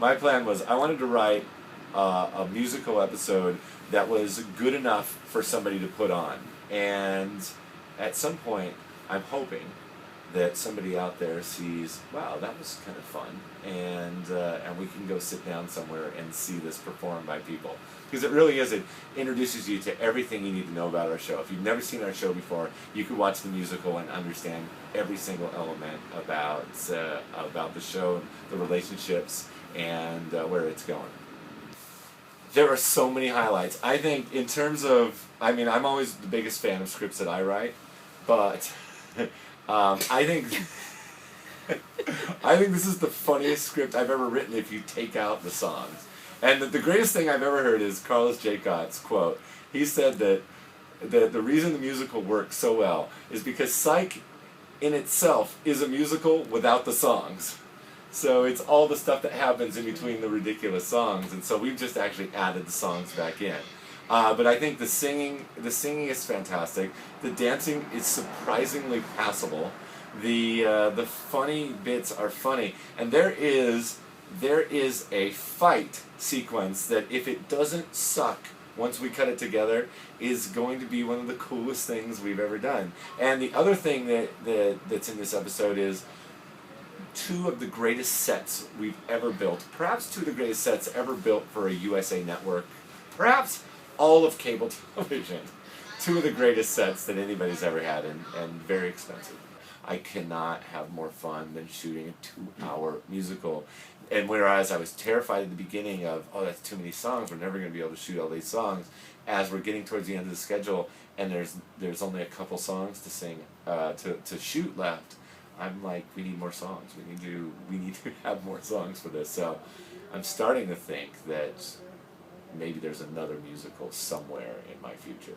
My plan was I wanted to write a musical episode that was good enough for somebody to put on. And at some point, I'm hoping that somebody out there sees, wow, that was kind of fun, and we can go sit down somewhere and see this performed by people. Because it really is, it introduces you to everything you need to know about our show. If you've never seen our show before, you could watch the musical and understand every single element about the show, and the relationships, and where it's going. There are so many highlights. I think in terms of, I mean, I'm always the biggest fan of scripts that I write, but I think I think this is the funniest script I've ever written if you take out the songs. And the greatest thing I've ever heard is Carlos Jacot's quote. He said that the reason the musical works so well is because Psych in itself is a musical without the songs. So it's all the stuff that happens in between the ridiculous songs, and so we've just actually added the songs back in. But I think the singing is fantastic. The dancing is surprisingly passable. The funny bits are funny, and there is a fight sequence that, if it doesn't suck once we cut it together, is going to be one of the coolest things we've ever done. And the other thing that's in this episode is two of the greatest sets we've ever built. Perhaps two of the greatest sets ever built for a USA network. Perhaps all of cable television. Two of the greatest sets that anybody's ever had, and very expensive. I cannot have more fun than shooting a 2-hour musical. And whereas I was terrified at the beginning of, oh, that's too many songs, we're never going to be able to shoot all these songs, as we're getting towards the end of the schedule and there's only a couple songs to sing, to shoot left, I'm like, we need more songs. We need to have more songs for this. So I'm starting to think that maybe there's another musical somewhere in my future.